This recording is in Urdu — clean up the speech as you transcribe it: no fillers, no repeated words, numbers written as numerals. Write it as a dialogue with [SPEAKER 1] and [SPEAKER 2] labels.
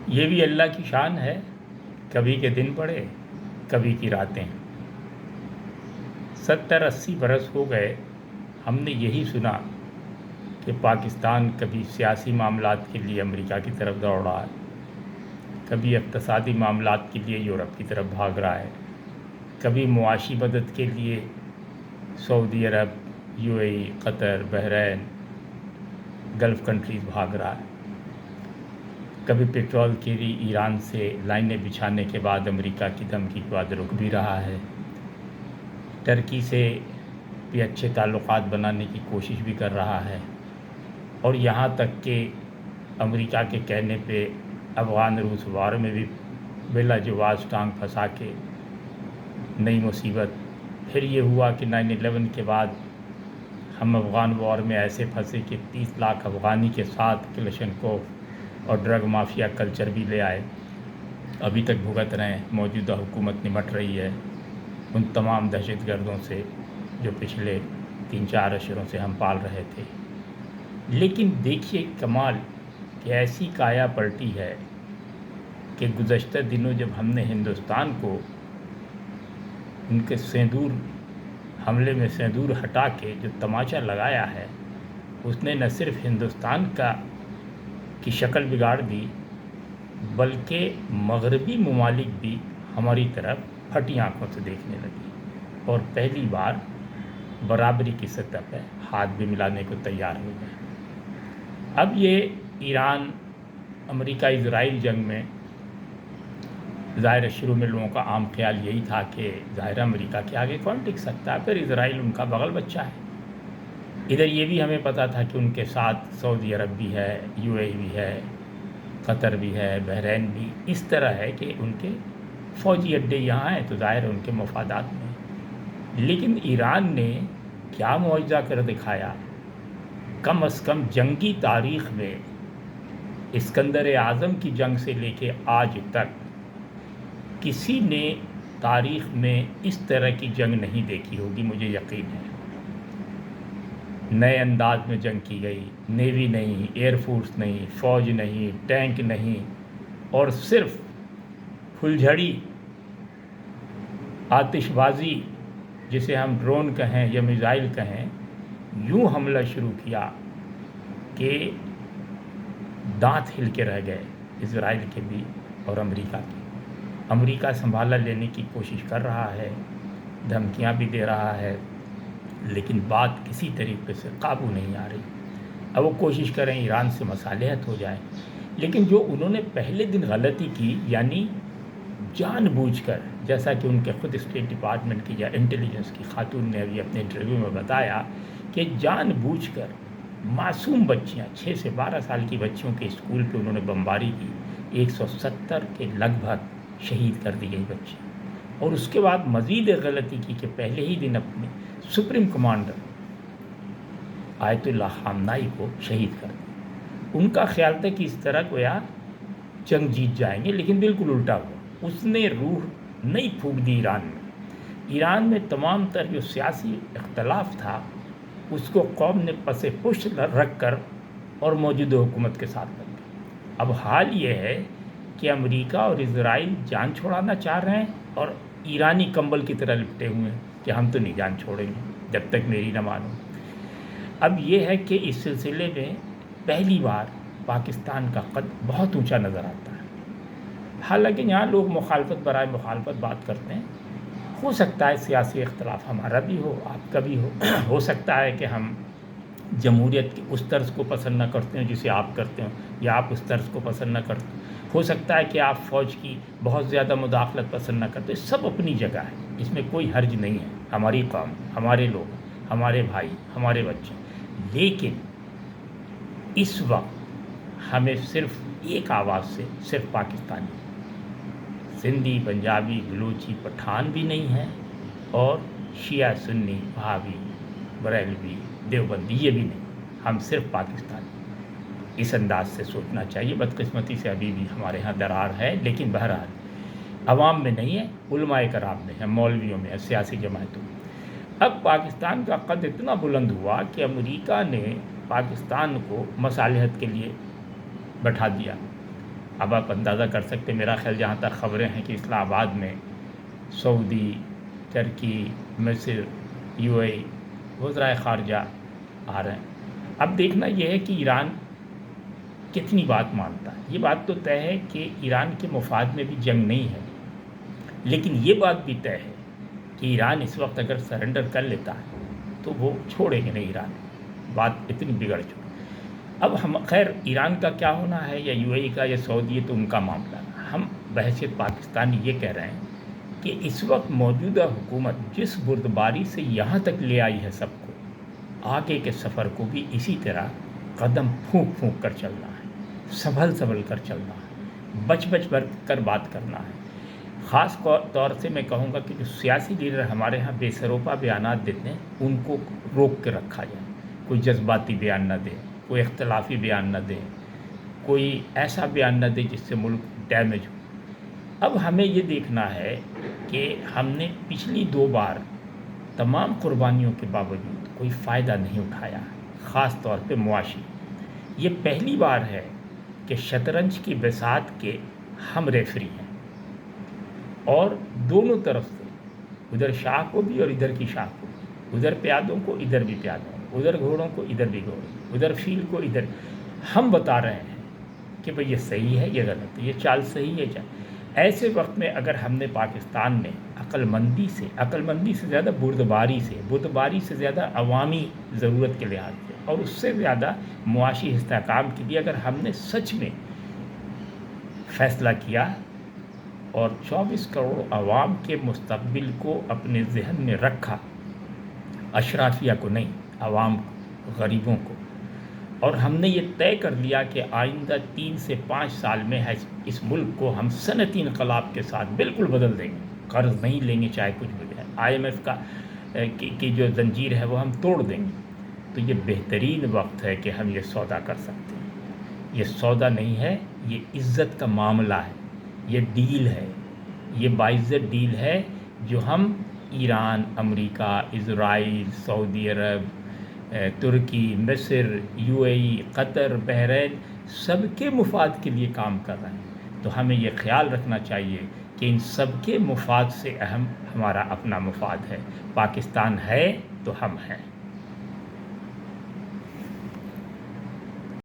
[SPEAKER 1] یہ بھی اللہ کی شان ہے، کبھی کے دن پڑے کبھی کی راتیں۔ 70-80 برس ہو گئے ہم نے یہی سنا کہ پاکستان کبھی سیاسی معاملات کے لیے امریکہ کی طرف دوڑ رہا ہے، کبھی اقتصادی معاملات کے لیے یورپ کی طرف بھاگ رہا ہے، کبھی معاشی مدد کے لیے سعودی عرب، UAE، قطر، بحرین، گلف کنٹریز بھاگ رہا ہے، کبھی پیٹرول کے لیے ایران سے لائنیں بچھانے کے بعد امریکہ کی دھمکی کے بعد رک بھی رہا ہے، ترکی سے بھی اچھے تعلقات بنانے کی کوشش بھی کر رہا ہے، اور یہاں تک کہ امریکہ کے کہنے پہ افغان روس وار میں بھی بلا جواز ٹانگ پھنسا کے نئی مصیبت۔ پھر یہ ہوا کہ 9/11 کے بعد ہم افغان وار میں ایسے پھنسے کہ 30 لاکھ افغانی کے ساتھ کلشنکوف اور ڈرگ مافیا کلچر بھی لے آئے، ابھی تک بھگت رہے ہیں۔ موجودہ حکومت نمٹ رہی ہے ان تمام دہشت گردوں سے جو پچھلے 3-4 عشروں سے ہم پال رہے تھے۔ لیکن دیکھیے کمال کہ ایسی کایا پلٹی ہے کہ گزشتہ دنوں جب ہم نے ہندوستان کو ان کے سیندور حملے میں سیندور ہٹا کے جو تماچا لگایا ہے، اس نے نہ صرف ہندوستان کی شکل بگاڑ دی بلکہ مغربی ممالک بھی ہماری طرف پھٹی آنکھوں سے دیکھنے لگی، اور پہلی بار برابری کی سطح پہ ہاتھ بھی ملانے کو تیار ہو گئے۔ اب یہ ایران امریکہ اسرائیل جنگ میں ظاہر شروع میں لوگوں کا عام خیال یہی تھا کہ ظاہر امریکہ کے آگے کون ٹک سکتا ہے، پھر اسرائیل ان کا بغل بچہ ہے۔ ادھر یہ بھی ہمیں پتہ تھا کہ ان کے ساتھ سعودی عرب بھی ہے، UAE بھی ہے، قطر بھی ہے، بحرین بھی۔ اس طرح ہے کہ ان کے فوجی اڈے یہاں ہیں تو ظاہر ان کے مفادات میں۔ لیکن ایران نے کیا معجزہ کر دکھایا، کم از کم جنگی تاریخ میں اسکندر اعظم کی جنگ سے لے کے آج تک کسی نے تاریخ میں اس طرح کی جنگ نہیں دیکھی ہوگی، مجھے یقین ہے۔ نئے انداز میں جنگ کی گئی، نیوی نہیں، ایئر فورس نہیں، فوج نہیں، ٹینک نہیں، اور صرف پھلجھڑی آتش بازی، جسے ہم ڈرون کہیں یا میزائل کہیں، یوں حملہ شروع کیا کہ دانت ہل کے رہ گئے اسرائیل کے بھی اور امریکہ کے۔ امریکہ سنبھالا لینے کی کوشش کر رہا ہے، دھمکیاں بھی دے رہا ہے، لیکن بات کسی طریقے سے قابو نہیں آ رہی۔ اب وہ کوشش کریں ایران سے مصالحت ہو جائے، لیکن جو انہوں نے پہلے دن غلطی کی، یعنی جان بوجھ کر، جیسا کہ ان کے خود اسٹیٹ ڈپارٹمنٹ کی یا انٹیلیجنس کی خاتون نے ابھی اپنے انٹرویو میں بتایا کہ جان بوجھ کر معصوم بچیاں، 6 سے 12 سال کی بچیوں کے اسکول پہ انہوں نے بمباری کی، 170 کے لگ بھگ شہید کر دی گئی بچی، اور اس کے بعد مزید ایک غلطی کی کہ پہلے ہی دن اپنے سپریم کمانڈر آیت اللہ خامنائی کو شہید کر دیا۔ ان کا خیال تھا کہ اس طرح گویا جنگ جیت جائیں گے، لیکن بالکل الٹا ہوا۔ اس نے روح نہیں پھونک دی ایران میں۔ ایران میں تمام تر جو سیاسی اختلاف تھا اس کو قوم نے پس پشت رکھ کر اور موجودہ حکومت کے ساتھ لگ گئی۔ اب حال یہ ہے کہ امریکہ اور اسرائیل جان چھوڑانا چاہ رہے ہیں اور ایرانی کمبل کی طرح لپٹے ہوئے ہیں کہ ہم تو نہیں جان چھوڑیں گے جب تک میری نہ مانو۔ اب یہ ہے کہ اس سلسلے میں پہلی بار پاکستان کا قد بہت اونچا نظر آتا ہے۔ حالانکہ یہاں لوگ مخالفت برائے مخالفت بات کرتے ہیں، ہو سکتا ہے سیاسی اختلاف ہمارا بھی ہو، آپ کا بھی ہو سکتا ہے کہ ہم جمہوریت کے اس طرز کو پسند نہ کرتے ہیں جسے آپ کرتے ہو، یا آپ اس طرز کو پسند نہ کرتے ہو سکتا ہے کہ آپ فوج کی بہت زیادہ مداخلت پسند نہ کرتے، سب اپنی جگہ ہے، اس میں کوئی حرج نہیں ہے۔ ہماری قوم، ہمارے لوگ، ہمارے بھائی، ہمارے بچے، لیکن اس وقت ہمیں صرف ایک آواز سے، صرف پاکستانی، سندھی، پنجابی، بلوچی، پٹھان بھی نہیں ہے، اور شیعہ، سنی، وہابی، بریلوی، دیوبندی یہ بھی نہیں، ہم صرف پاکستانی۔ اس انداز سے سوچنا چاہیے۔ بدقسمتی سے ابھی بھی ہمارے ہاں درار ہے، لیکن بہرحال عوام میں نہیں ہے، علماء کرام میں ہے، مولویوں میں ہے، سیاسی جماعتوں میں۔ اب پاکستان کا قد اتنا بلند ہوا کہ امریکہ نے پاکستان کو مصالحت کے لیے بٹھا دیا، اب آپ اندازہ کر سکتے ہیں، میرا خیال جہاں تک خبریں ہیں کہ اسلام آباد میں سعودی، ترکی، مصر، یو اے ای وزرائے خارجہ آ رہے ہیں۔ اب دیکھنا یہ ہے کہ ایران کتنی بات مانتا ہے۔ یہ بات تو طے ہے کہ ایران کے مفاد میں بھی جنگ نہیں ہے، لیکن یہ بات بھی طے ہے کہ ایران اس وقت اگر سرنڈر کر لیتا ہے تو وہ چھوڑیں گے نہیں ایران، بات اتنی بگڑ چکی۔ اب ہم خیر ایران کا کیا ہونا ہے یا یو اے ای کا یا سعودی تو ان کا معاملہ ہے۔ ہم بحیثیت پاکستانی یہ کہہ رہے ہیں کہ اس وقت موجودہ حکومت جس بردباری سے یہاں تک لے آئی ہے سب کو، آگے کے سفر کو بھی اسی طرح قدم پھونک پھونک کر چلنا ہے، سنبھل کر چلنا ہے، بچ کر بات کرنا ہے۔ خاص طور سے میں کہوں گا کہ جو سیاسی لیڈر ہمارے ہاں بے سروپا بیانات دیتے ہیں ان کو روک کے رکھا جائے، کوئی جذباتی بیان نہ دے، کوئی اختلافی بیان نہ دے، کوئی ایسا بیان نہ دے جس سے ملک ڈیمیج ہو۔ اب ہمیں یہ دیکھنا ہے کہ ہم نے پچھلی 2 بار تمام قربانیوں کے باوجود کوئی فائدہ نہیں اٹھایا، خاص طور پہ معاشی۔ یہ پہلی بار ہے کہ شطرنج کی بساط کے ہم ریفری ہیں، اور دونوں طرف سے، ادھر شاہ کو بھی اور ادھر کی شاہ کو بھی، ادھر پیادوں کو ادھر بھی پیادوں کو، ادھر گھوڑوں کو ادھر بھی گھوڑوں، ادھر فیل کو ادھر۔ ہم بتا رہے ہیں کہ بھئی یہ صحیح ہے، یہ غلط ہے، یہ چال صحیح ہے چال۔ ایسے وقت میں اگر ہم نے پاکستان میں عقل مندی سے زیادہ بردباری سے زیادہ عوامی ضرورت کے لحاظ سے اور اس سے زیادہ معاشی استحکام کے لیے اگر ہم نے سچ میں فیصلہ کیا اور 24 کروڑ عوام کے مستقبل کو اپنے ذہن میں رکھا، اشرافیہ کو نہیں، عوام کو، غریبوں کو، اور ہم نے یہ طے کر لیا کہ آئندہ 3 سے 5 سال میں اس ملک کو ہم صنعتی انقلاب کے ساتھ بالکل بدل دیں گے، قرض نہیں لیں گے چاہے کچھ بھی جائے، IMF کی جو زنجیر ہے وہ ہم توڑ دیں گے، تو یہ بہترین وقت ہے کہ ہم یہ سودا کر سکتے ہیں۔ یہ سودا نہیں ہے، یہ عزت کا معاملہ ہے، یہ ڈیل ہے، یہ باعزت ڈیل ہے جو ہم ایران، امریکہ، اسرائیل، سعودی عرب، ترکی، مصر، یو اے ای، قطر، بحرین، سب کے مفاد کے لیے کام کر رہے ہیں۔ تو ہمیں یہ خیال رکھنا چاہیے کہ ان سب کے مفاد سے اہم ہمارا اپنا مفاد ہے۔ پاکستان ہے تو ہم ہیں۔